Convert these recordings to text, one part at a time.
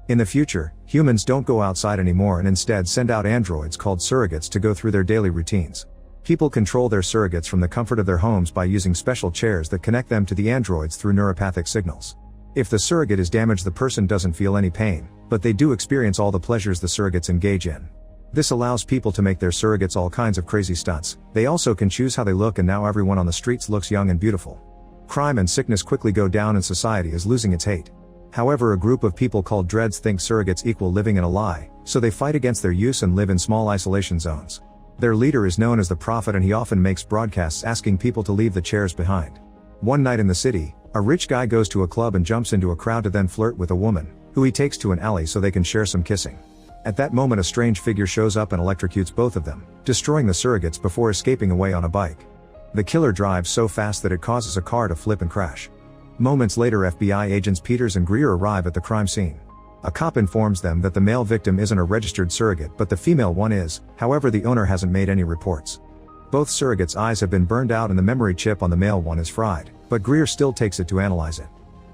In the future, humans don't go outside anymore and instead send out androids called surrogates to go through their daily routines. People control their surrogates from the comfort of their homes by using special chairs that connect them to the androids through neuropathic signals. If the surrogate is damaged, the person doesn't feel any pain, but they do experience all the pleasures the surrogates engage in. This allows people to make their surrogates all kinds of crazy stunts. They also can choose how they look, and now everyone on the streets looks young and beautiful. Crime and sickness quickly go down and society is losing its hate. However, a group of people called Dreads think surrogates equal living in a lie, so they fight against their use and live in small isolation zones. Their leader is known as the Prophet, and he often makes broadcasts asking people to leave the chairs behind. One night in the city, a rich guy goes to a club and jumps into a crowd to then flirt with a woman, who he takes to an alley so they can share some kissing. At that moment, a strange figure shows up and electrocutes both of them, destroying the surrogates before escaping away on a bike. The killer drives so fast that it causes a car to flip and crash. Moments later, FBI agents Peters and Greer arrive at the crime scene. A cop informs them that the male victim isn't a registered surrogate but the female one is, however the owner hasn't made any reports. Both surrogates' eyes have been burned out and the memory chip on the male one is fried, but Greer still takes it to analyze it.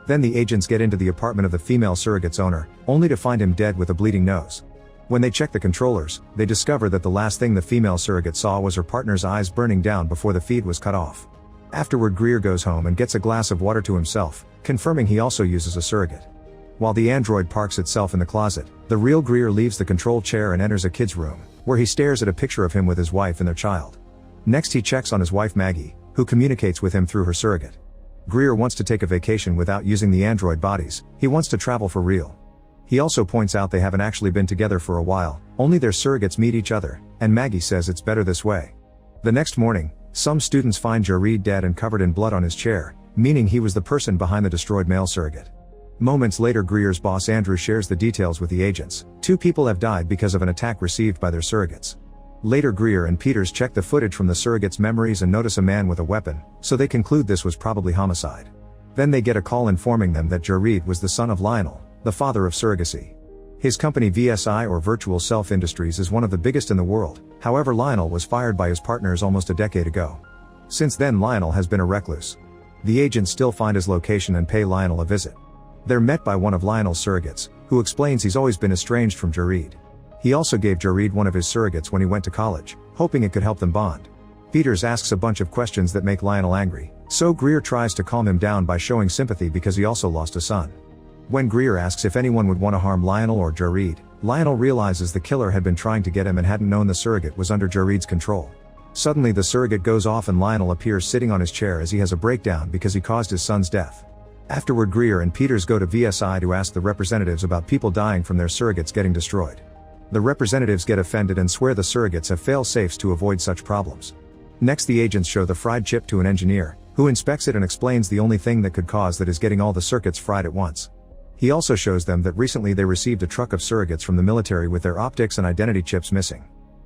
Then the agents get into the apartment of the female surrogate's owner, only to find him dead with a bleeding nose. When they check the controllers, they discover that the last thing the female surrogate saw was her partner's eyes burning down before the feed was cut off. Afterward, Greer goes home and gets a glass of water to himself, confirming he also uses a surrogate. While the android parks itself in the closet, the real Greer leaves the control chair and enters a kid's room, where he stares at a picture of him with his wife and their child. Next, he checks on his wife Maggie, who communicates with him through her surrogate. Greer wants to take a vacation without using the android bodies. He wants to travel for real. He also points out they haven't actually been together for a while, only their surrogates meet each other, and Maggie says it's better this way. The next morning, some students find Jared dead and covered in blood on his chair, meaning he was the person behind the destroyed male surrogate. Moments later, Greer's boss Andrew shares the details with the agents. 2 people have died because of an attack received by their surrogates. Later, Greer and Peters check the footage from the surrogates' memories and notice a man with a weapon, so they conclude this was probably homicide. Then they get a call informing them that Jared was the son of Lionel, the father of surrogacy. His company VSI, or Virtual Self Industries, is one of the biggest in the world. However, Lionel was fired by his partners almost a decade ago. Since then, Lionel has been a recluse. The agents still find his location and pay Lionel a visit. They're met by one of Lionel's surrogates, who explains he's always been estranged from Jared. He also gave Jared one of his surrogates when he went to college, hoping it could help them bond. Peters asks a bunch of questions that make Lionel angry, so Greer tries to calm him down by showing sympathy because he also lost a son. When Greer asks if anyone would want to harm Lionel or Jared, Lionel realizes the killer had been trying to get him and hadn't known the surrogate was under Jared's control. Suddenly, the surrogate goes off and Lionel appears sitting on his chair as he has a breakdown because he caused his son's death. Afterward, Greer and Peters go to VSI to ask the representatives about people dying from their surrogates getting destroyed. The representatives get offended and swear the surrogates have fail-safes to avoid such problems. Next, the agents show the fried chip to an engineer, who inspects it and explains the only thing that could cause that is getting all the circuits fried at once. He also shows them that recently they received a truck of surrogates from the military with their optics and identity chips missing.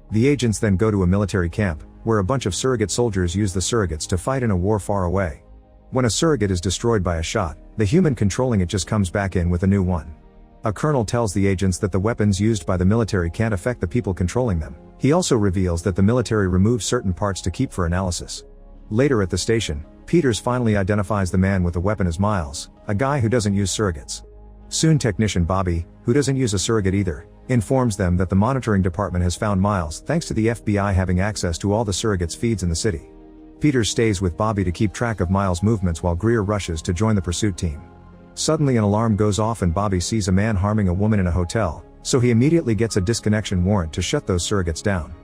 The agents then go to a military camp, where a bunch of surrogate soldiers use the surrogates to fight in a war far away. When a surrogate is destroyed by a shot, the human controlling it just comes back in with a new one. A colonel tells the agents that the weapons used by the military can't affect the people controlling them. He also reveals that the military removes certain parts to keep for analysis. Later at the station, Peters finally identifies the man with the weapon as Miles, a guy who doesn't use surrogates. Soon, technician Bobby, who doesn't use a surrogate either, informs them that the monitoring department has found Miles thanks to the FBI having access to all the surrogates' feeds in the city. Peters stays with Bobby to keep track of Miles' movements while Greer rushes to join the pursuit team. Suddenly, an alarm goes off and Bobby sees a man harming a woman in a hotel, so he immediately gets a disconnection warrant to shut those surrogates down.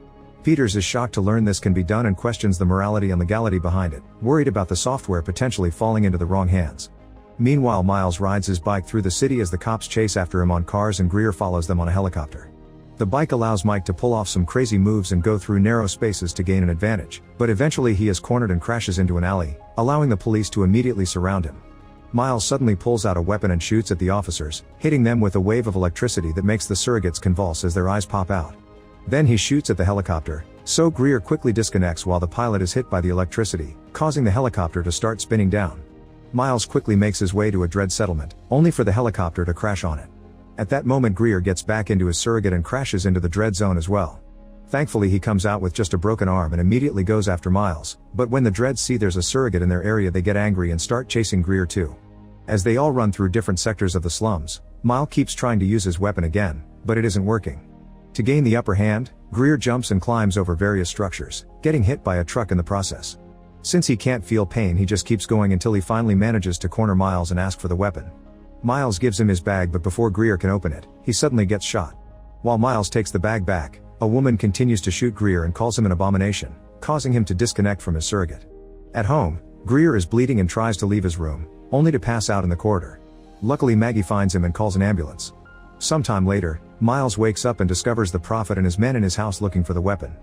Peters is shocked to learn this can be done and questions the morality and legality behind it, worried about the software potentially falling into the wrong hands. Meanwhile, Miles rides his bike through the city as the cops chase after him on cars and Greer follows them on a helicopter. The bike allows Mike to pull off some crazy moves and go through narrow spaces to gain an advantage, but eventually he is cornered and crashes into an alley, allowing the police to immediately surround him. Miles suddenly pulls out a weapon and shoots at the officers, hitting them with a wave of electricity that makes the surrogates convulse as their eyes pop out. Then he shoots at the helicopter, so Greer quickly disconnects while the pilot is hit by the electricity, causing the helicopter to start spinning down. Miles quickly makes his way to a Dread settlement, only for the helicopter to crash on it. At that moment, Greer gets back into his surrogate and crashes into the Dread zone as well. Thankfully, he comes out with just a broken arm and immediately goes after Miles, but when the Dreads see there's a surrogate in their area, they get angry and start chasing Greer too. As they all run through different sectors of the slums, Miles keeps trying to use his weapon again, but it isn't working. To gain the upper hand, Greer jumps and climbs over various structures, getting hit by a truck in the process. Since he can't feel pain, he just keeps going until he finally manages to corner Miles and ask for the weapon. Miles gives him his bag, but before Greer can open it, he suddenly gets shot. While Miles takes the bag back, a woman continues to shoot Greer and calls him an abomination, causing him to disconnect from his surrogate. At home, Greer is bleeding and tries to leave his room, only to pass out in the corridor. Luckily, Maggie finds him and calls an ambulance. Sometime later, Miles wakes up and discovers the Prophet and his men in his house looking for the weapon.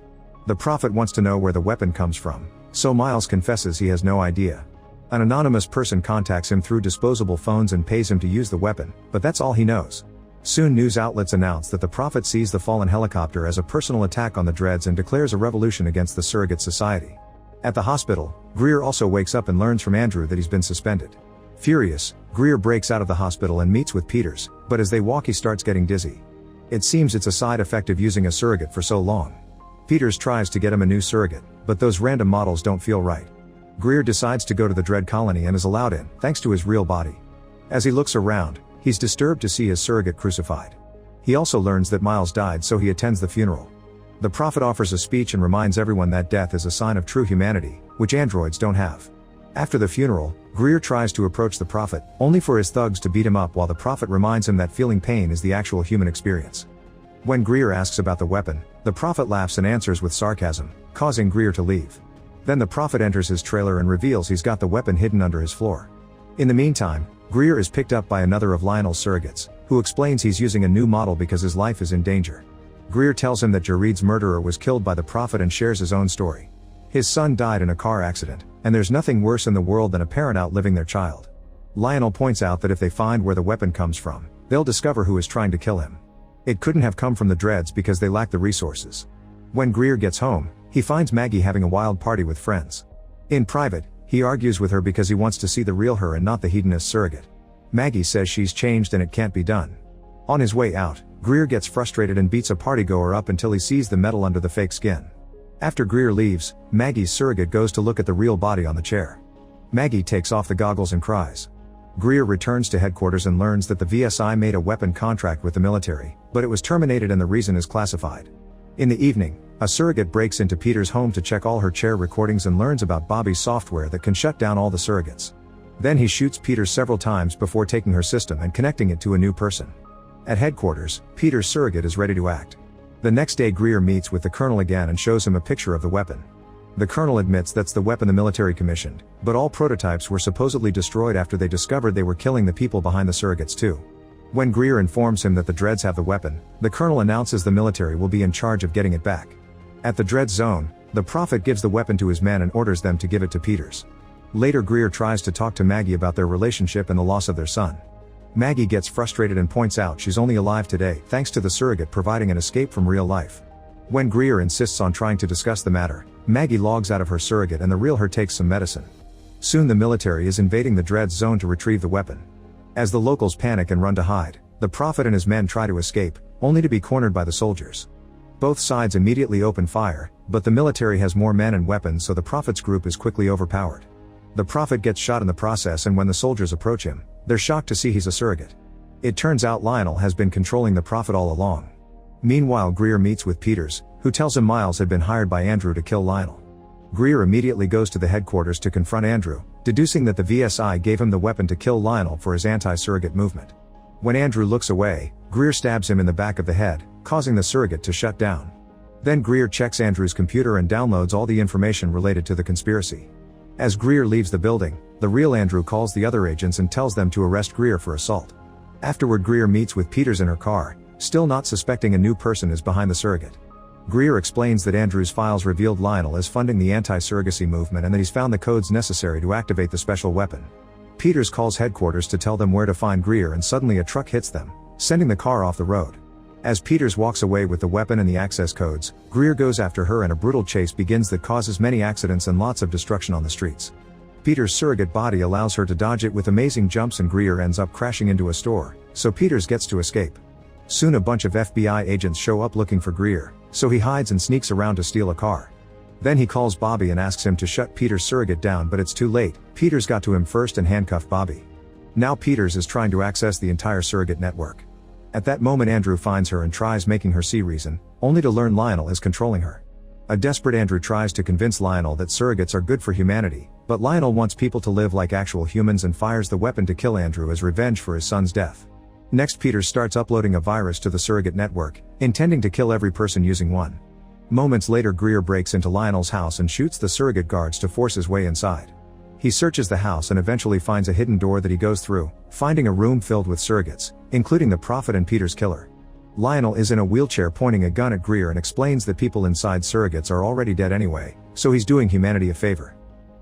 The Prophet wants to know where the weapon comes from, so Miles confesses he has no idea. An anonymous person contacts him through disposable phones and pays him to use the weapon, but that's all he knows. Soon news outlets announce that the Prophet sees the fallen helicopter as a personal attack on the Dreads and declares a revolution against the Surrogate Society. At the hospital, Greer also wakes up and learns from Andrew that he's been suspended. Furious, Greer breaks out of the hospital and meets with Peters, but as they walk he starts getting dizzy. It seems it's a side effect of using a surrogate for so long. Peters tries to get him a new surrogate, but those random models don't feel right. Greer decides to go to the Dread colony and is allowed in, thanks to his real body. As he looks around, he's disturbed to see his surrogate crucified. He also learns that Miles died, so he attends the funeral. The Prophet offers a speech and reminds everyone that death is a sign of true humanity, which androids don't have. After the funeral, Greer tries to approach the Prophet, only for his thugs to beat him up while the Prophet reminds him that feeling pain is the actual human experience. When Greer asks about the weapon, the Prophet laughs and answers with sarcasm, causing Greer to leave. Then the Prophet enters his trailer and reveals he's got the weapon hidden under his floor. In the meantime, Greer is picked up by another of Lionel's surrogates, who explains he's using a new model because his life is in danger. Greer tells him that Jareed's murderer was killed by the Prophet and shares his own story. His son died in a car accident, and there's nothing worse in the world than a parent outliving their child. Lionel points out that if they find where the weapon comes from, they'll discover who is trying to kill him. It couldn't have come from the Dreads because they lack the resources. When Greer gets home, he finds Maggie having a wild party with friends. In private, he argues with her because he wants to see the real her and not the hedonist surrogate. Maggie says she's changed and it can't be done. On his way out, Greer gets frustrated and beats a partygoer up until he sees the metal under the fake skin. After Greer leaves, Maggie's surrogate goes to look at the real body on the chair. Maggie takes off the goggles and cries. Greer returns to headquarters and learns that the VSI made a weapon contract with the military, but it was terminated and the reason is classified. In the evening, a surrogate breaks into Peter's home to check all her chair recordings and learns about Bobby's software that can shut down all the surrogates. Then he shoots Peter several times before taking her system and connecting it to a new person. At headquarters, Peter's surrogate is ready to act. The next day Greer meets with the colonel again and shows him a picture of the weapon. The colonel admits that's the weapon the military commissioned, but all prototypes were supposedly destroyed after they discovered they were killing the people behind the surrogates too. When Greer informs him that the Dreads have the weapon, the colonel announces the military will be in charge of getting it back. At the Dread zone, the Prophet gives the weapon to his men and orders them to give it to Peters. Later Greer tries to talk to Maggie about their relationship and the loss of their son. Maggie gets frustrated and points out she's only alive today thanks to the surrogate providing an escape from real life. When Greer insists on trying to discuss the matter, Maggie logs out of her surrogate and the real her takes some medicine. Soon the military is invading the Dread zone to retrieve the weapon. As the locals panic and run to hide, the Prophet and his men try to escape, only to be cornered by the soldiers. Both sides immediately open fire, but the military has more men and weapons, so the Prophet's group is quickly overpowered. The Prophet gets shot in the process, and when the soldiers approach him, they're shocked to see he's a surrogate. It turns out Lionel has been controlling the Prophet all along. Meanwhile Greer meets with Peters, who tells him Miles had been hired by Andrew to kill Lionel. Greer immediately goes to the headquarters to confront Andrew, deducing that the VSI gave him the weapon to kill Lionel for his anti-surrogate movement. When Andrew looks away, Greer stabs him in the back of the head, causing the surrogate to shut down. Then Greer checks Andrew's computer and downloads all the information related to the conspiracy. As Greer leaves the building, the real Andrew calls the other agents and tells them to arrest Greer for assault. Afterward Greer meets with Peters in her car, still not suspecting a new person is behind the surrogate. Greer explains that Andrew's files revealed Lionel is funding the anti-surrogacy movement and that he's found the codes necessary to activate the special weapon. Peters calls headquarters to tell them where to find Greer, and suddenly a truck hits them, sending the car off the road. As Peters walks away with the weapon and the access codes, Greer goes after her and a brutal chase begins that causes many accidents and lots of destruction on the streets. Peters' surrogate body allows her to dodge it with amazing jumps, and Greer ends up crashing into a store, so Peters gets to escape. Soon a bunch of FBI agents show up looking for Greer, so he hides and sneaks around to steal a car. Then he calls Bobby and asks him to shut Peters' surrogate down, but it's too late. Peters got to him first and handcuffed Bobby. Now Peters is trying to access the entire surrogate network. At that moment Andrew finds her and tries making her see reason, only to learn Lionel is controlling her. A desperate Andrew tries to convince Lionel that surrogates are good for humanity, but Lionel wants people to live like actual humans and fires the weapon to kill Andrew as revenge for his son's death. Next Peters starts uploading a virus to the surrogate network, intending to kill every person using one. Moments later Greer breaks into Lionel's house and shoots the surrogate guards to force his way inside. He searches the house and eventually finds a hidden door that he goes through, finding a room filled with surrogates, including the Prophet and Peter's killer. Lionel is in a wheelchair pointing a gun at Greer and explains that people inside surrogates are already dead anyway, so he's doing humanity a favor.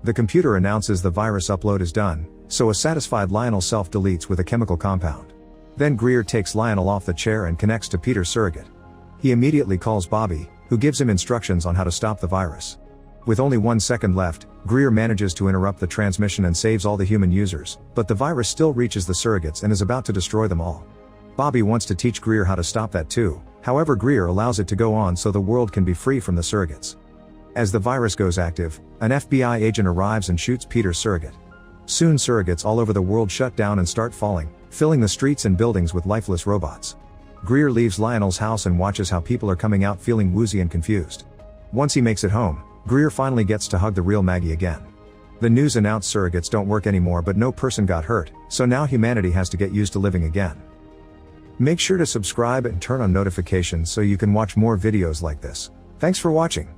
The computer announces the virus upload is done, so a satisfied Lionel self-deletes with a chemical compound. Then Greer takes Lionel off the chair and connects to Peter's surrogate. He immediately calls Bobby, who gives him instructions on how to stop the virus. With only 1 second left, Greer manages to interrupt the transmission and saves all the human users, but the virus still reaches the surrogates and is about to destroy them all. Bobby wants to teach Greer how to stop that too, however Greer allows it to go on so the world can be free from the surrogates. As the virus goes active, an FBI agent arrives and shoots Peter's surrogate. Soon surrogates all over the world shut down and start falling, filling the streets and buildings with lifeless robots. Greer leaves Lionel's house and watches how people are coming out feeling woozy and confused. Once he makes it home, Greer finally gets to hug the real Maggie again. The news announced surrogates don't work anymore, but no person got hurt, so now humanity has to get used to living again. Make sure to subscribe and turn on notifications so you can watch more videos like this. Thanks for watching.